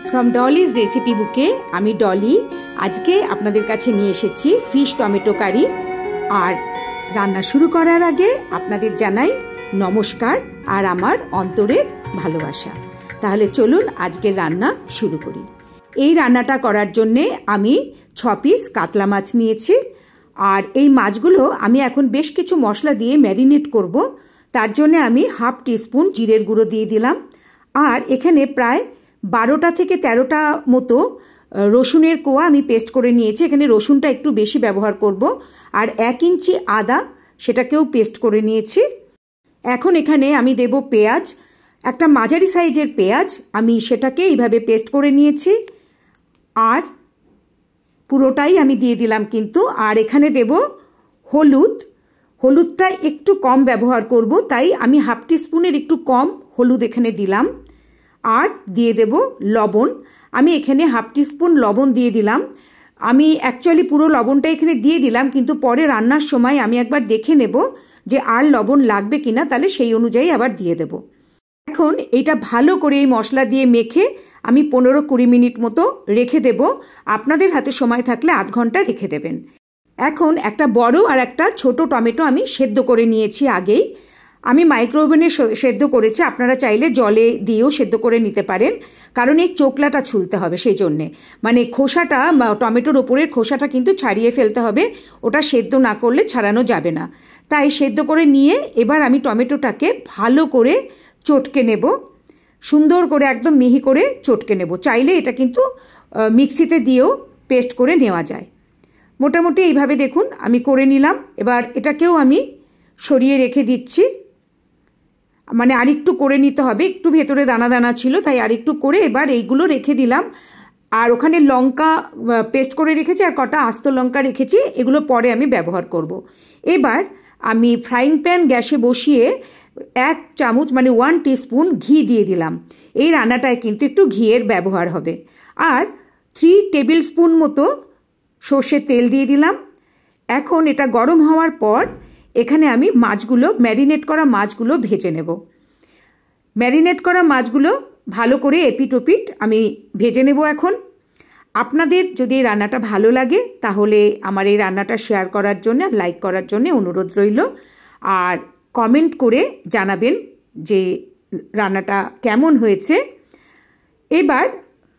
From Dolly's recipe বুকে আমি ডলি আজকে আপনাদের কাছে নিয়ে এসেছি ফিশ টমেটো কারি। আর রান্না শুরু করার আগে আপনাদের জানাই নমস্কার আর আমার অন্তরের ভালোবাসা। তাহলে চলুন আজকের রান্না শুরু করি। এই রান্নাটা করার জন্যে আমি 6 পিস কাতলা মাছ নিয়েছি। আর এই মাছগুলো আমি এখন বেশ কিছু মশলা দিয়ে ম্যারিনেট করব। তার জন্য আমি হাফ টিস্পুন জিরের গুঁড়ো দিয়ে দিলাম। আর এখানে প্রায় 12টা থেকে 13টা মতো রসুনের কোয়া আমি পেস্ট করে নিয়েছি। এখানে রসুনটা একটু বেশি ব্যবহার করব। আর 1 ইঞ্চি আদা সেটাকেও পেস্ট করে নিয়েছি। এখন এখানে আমি দেব পেঁয়াজ, একটা মাঝারি সাইজের পেঁয়াজ আমি সেটাকে এইভাবে পেস্ট করে নিয়েছি। আর পুরোটাই আমি দিয়ে দিলাম কিন্তু। আর এখানে দেব হলুদটা একটু কম ব্যবহার করব, তাই আমি হাফ টিস্পুনের একটু কম হলুদ এখানে দিলাম। আর দিয়ে দেব লবণ, আমি এখানে হাফ টিস্পুন লবণ দিয়ে দিলাম। আমি অ্যাকচুয়ালি পুরো লবণটা এখানে দিয়ে দিলাম, কিন্তু পরে রান্নার সময় আমি একবার দেখে নেব যে আর লবণ লাগবে কিনা, তাহলে সেই অনুযায়ী আবার দিয়ে দেব। এখন এটা ভালো করে এই মশলা দিয়ে মেখে আমি 15-20 মিনিট মতো রেখে দেব। আপনাদের হাতে সময় থাকলে আধ ঘন্টা রেখে দেবেন। এখন একটা বড় আর একটা ছোট টমেটো আমি সেদ্ধ করে নিয়েছি আগেই। আমি মাইক্রোওভেনে সেদ্ধ করেছি, আপনারা চাইলে জলে দিয়েও সেদ্ধ করে নিতে পারেন, কারণ এই চোকলাটা ছুলতে হবে, সেই জন্যে মানে খোসাটা, টমেটোর ওপরের খোসাটা কিন্তু ছাড়িয়ে ফেলতে হবে, ওটা সেদ্ধ না করলে ছাড়ানো যাবে না। তাই সেদ্ধ করে নিয়ে এবার আমি টমেটোটাকে ভালো করে চটকে নেব, সুন্দর করে একদম মিহি করে চটকে নেব। চাইলে এটা কিন্তু মিক্সিতে দিয়েও পেস্ট করে নেওয়া যায়। মোটামুটি এইভাবে দেখুন আমি করে নিলাম। এবার এটাকেও আমি সরিয়ে রেখে দিচ্ছি, মানে আরেকটু করে নিতে হবে, একটু ভেতরে দানা দানা ছিল তাই আরেকটু করে এবার এইগুলো রেখে দিলাম। আর ওখানে লঙ্কা পেস্ট করে রেখেছি আর কটা আস্ত লঙ্কা রেখেছি, এগুলো পরে আমি ব্যবহার করব। এবার আমি ফ্রাইং প্যান গ্যাসে বসিয়ে 1 চামচ মানে 1 টিস্পুন ঘি দিয়ে দিলাম। এই রান্নাটায় কিন্তু একটু ঘিয়ের ব্যবহার হবে। আর 3 টেবিল স্পুন মতো সর্ষের তেল দিয়ে দিলাম। এখন এটা গরম হওয়ার পর এখানে আমি মাছগুলো, ম্যারিনেট করা মাছগুলো ভেজে নেব। ম্যারিনেট করা মাছগুলো ভালো করে এপিট ওপিট আমি ভেজে নেব। এখন আপনাদের যদি এই রান্নাটা ভালো লাগে তাহলে আমার এই রান্নাটা শেয়ার করার জন্য, লাইক করার জন্য অনুরোধ রইল। আর কমেন্ট করে জানাবেন যে রান্নাটা কেমন হয়েছে। এবার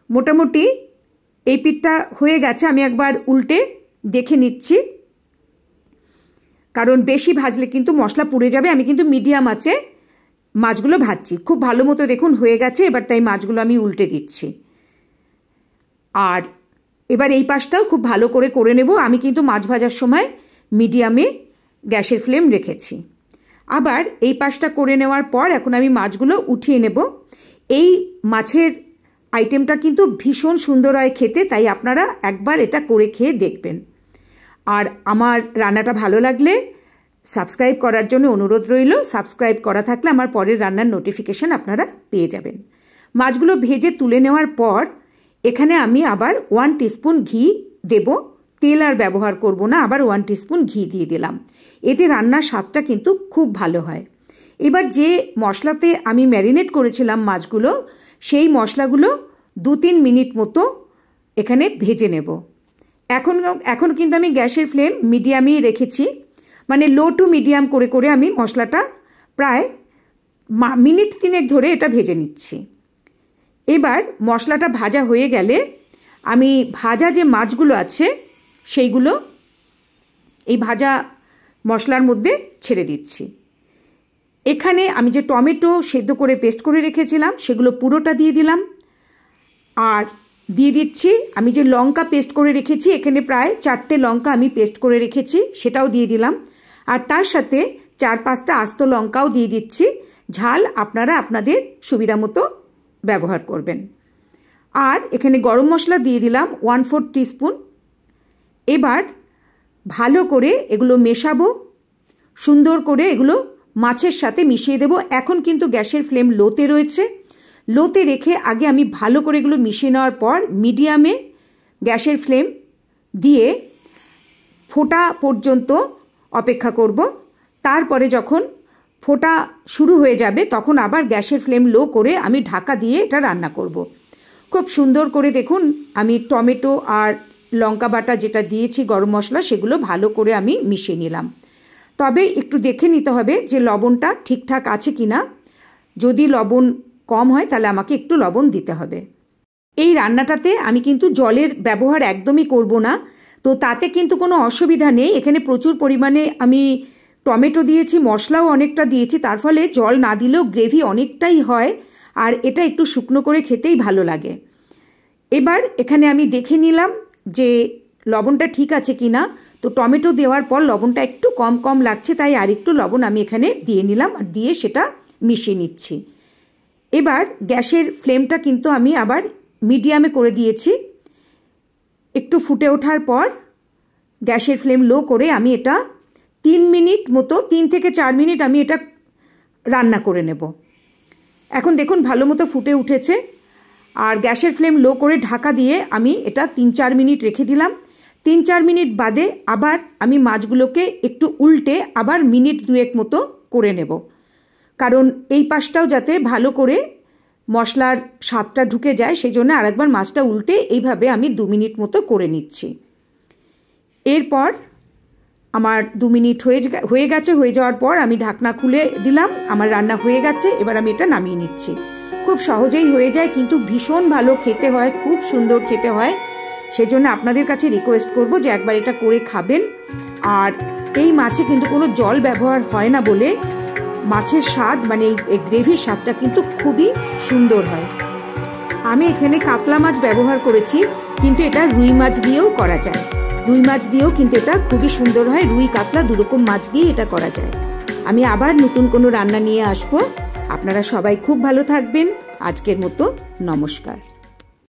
মোটামুটি এই পিঠটা হয়ে গেছে, আমি একবার উল্টে দেখে নিচ্ছি, কারণ বেশি ভাজলে কিন্তু মশলা পুড়ে যাবে। আমি কিন্তু মিডিয়াম আঁচে মাছগুলো ভাজছি, খুব ভালো মতো দেখুন হয়ে গেছে। এবার তাই মাছগুলো আমি উল্টে দিচ্ছি। আর এবার এই পাশটাও খুব ভালো করে করে নেব। আমি কিন্তু মাছ ভাজার সময় মিডিয়ামে গ্যাসের ফ্লেম রেখেছি। আবার এই পাশটা করে নেওয়ার পর এখন আমি মাছগুলো উঠিয়ে নেব। এই মাছের আইটেমটা কিন্তু ভীষণ সুন্দর হয় খেতে, তাই আপনারা একবার এটা করে খেয়ে দেখবেন। আর আমার রান্নাটা ভালো লাগলে সাবস্ক্রাইব করার জন্য অনুরোধ রইল। সাবস্ক্রাইব করা থাকলে আমার পরের রান্নার নোটিফিকেশান আপনারা পেয়ে যাবেন। মাছগুলো ভেজে তুলে নেওয়ার পর এখানে আমি আবার 1 টিস্পুন ঘি দেব। তেল আর ব্যবহার করব না, আবার 1 টিস্পুন ঘি দিয়ে দিলাম। এতে রান্নার স্বাদটা কিন্তু খুব ভালো হয়। এবার যে মশলাতে আমি ম্যারিনেট করেছিলাম মাছগুলো, সেই মশলাগুলো 2-3 মিনিট মতো এখানে ভেজে নেব। এখন কিন্তু আমি গ্যাসের ফ্লেম মিডিয়ামেই রেখেছি, মানে লো টু মিডিয়াম করে করে আমি মশলাটা প্রায় মিনিট 3 ধরে এটা ভেজে নিচ্ছি। এবার মশলাটা ভাজা হয়ে গেলে আমি ভাজা যে মাছগুলো আছে সেইগুলো এই ভাজা মশলার মধ্যে ছেড়ে দিচ্ছি। এখানে আমি যে টমেটো সেদ্ধ করে পেস্ট করে রেখেছিলাম সেগুলো পুরোটা দিয়ে দিলাম। আর দিয়ে দিচ্ছি আমি যে লঙ্কা পেস্ট করে রেখেছি, এখানে প্রায় 4টে লঙ্কা আমি পেস্ট করে রেখেছি, সেটাও দিয়ে দিলাম। আর তার সাথে 4-5টা আস্ত লঙ্কাও দিয়ে দিচ্ছি। ঝাল আপনারা আপনাদের সুবিধা মতো ব্যবহার করবেন। আর এখানে গরম মশলা দিয়ে দিলাম 1/4 টিস্পুন। এবার ভালো করে এগুলো মেশাবো, সুন্দর করে এগুলো মাছের সাথে মিশিয়ে দেব। এখন কিন্তু গ্যাসের ফ্লেম লোতে রয়েছে, লোতে রেখে আগে আমি ভালো করে এগুলো মিশিয়ে নেওয়ার পর মিডিয়ামে গ্যাসের ফ্লেম দিয়ে ফোটা পর্যন্ত অপেক্ষা করব। তারপরে যখন ফোটা শুরু হয়ে যাবে তখন আবার গ্যাসের ফ্লেম লো করে আমি ঢাকা দিয়ে এটা রান্না করব। খুব সুন্দর করে দেখুন আমি টমেটো আর লঙ্কা বাটা যেটা দিয়েছি গরম মশলা সেগুলো ভালো করে আমি মিশিয়ে নিলাম। তবে একটু দেখে নিতে হবে যে লবণটা ঠিকঠাক আছে কিনা। যদি লবণ কম হয় তাহলে আমাকে একটু লবণ দিতে হবে। এই রান্নাটাতে আমি কিন্তু জলের ব্যবহার একদমই করব না, তো তাতে কিন্তু কোনো অসুবিধা নেই। এখানে প্রচুর পরিমাণে আমি টমেটো দিয়েছি, মশলাও অনেকটা দিয়েছি, তার ফলে জল না দিলেও গ্রেভি অনেকটাই হয় আর এটা একটু শুকনো করে খেতেই ভালো লাগে। এবার এখানে আমি দেখে নিলাম যে লবণটা ঠিক আছে কিনা। তো টমেটো দেওয়ার পর লবণটা একটু কম কম লাগছে, তাই আর একটু লবণ আমি এখানে দিয়ে নিলাম আর দিয়ে সেটা মিশিয়ে নিচ্ছি। এবার গ্যাসের ফ্লেমটা কিন্তু আমি আবার মিডিয়ামে করে দিয়েছি। একটু ফুটে ওঠার পর গ্যাসের ফ্লেম লো করে আমি এটা 3 মিনিট মতো, 3 থেকে 4 মিনিট আমি এটা রান্না করে নেব। এখন দেখুন ভালো মতো ফুটে উঠেছে আর গ্যাসের ফ্লেম লো করে ঢাকা দিয়ে আমি এটা 3-4 মিনিট রেখে দিলাম। 3-4 মিনিট বাদে আবার আমি মাছগুলোকে একটু উল্টে আবার মিনিট 2 মতো করে নেব, কারণ এই পাশটাও যাতে ভালো করে মশলার স্বাদটা ঢুকে যায়, সেই জন্য আরেকবার মাছটা উল্টে এইভাবে আমি 2 মিনিট মতো করে নিচ্ছি। এরপর আমার 2 মিনিট হয়ে গেছে। হয়ে যাওয়ার পর আমি ঢাকনা খুলে দিলাম, আমার রান্না হয়ে গেছে। এবার আমি এটা নামিয়ে নিচ্ছি। খুব সহজেই হয়ে যায়, কিন্তু ভীষণ ভালো খেতে হয়, খুব সুন্দর খেতে হয়। সেজন্য আপনাদের কাছে রিকোয়েস্ট করব যে একবার এটা করে খাবেন। আর এই মাছে কিন্তু কোনো জল ব্যবহার হয় না বলে মাছের স্বাদ, মানে এই গ্রেভির স্বাদটা কিন্তু খুবই সুন্দর হয়। আমি এখানে কাতলা মাছ ব্যবহার করেছি, কিন্তু এটা রুই মাছ দিয়েও করা যায়। রুই মাছ দিয়েও কিন্তু এটা খুবই সুন্দর হয়। রুই কাতলা দুরকম মাছ দিয়ে এটা করা যায়। আমি আবার নতুন কোনো রান্না নিয়ে আসবো। আপনারা সবাই খুব ভালো থাকবেন। আজকের মতো নমস্কার।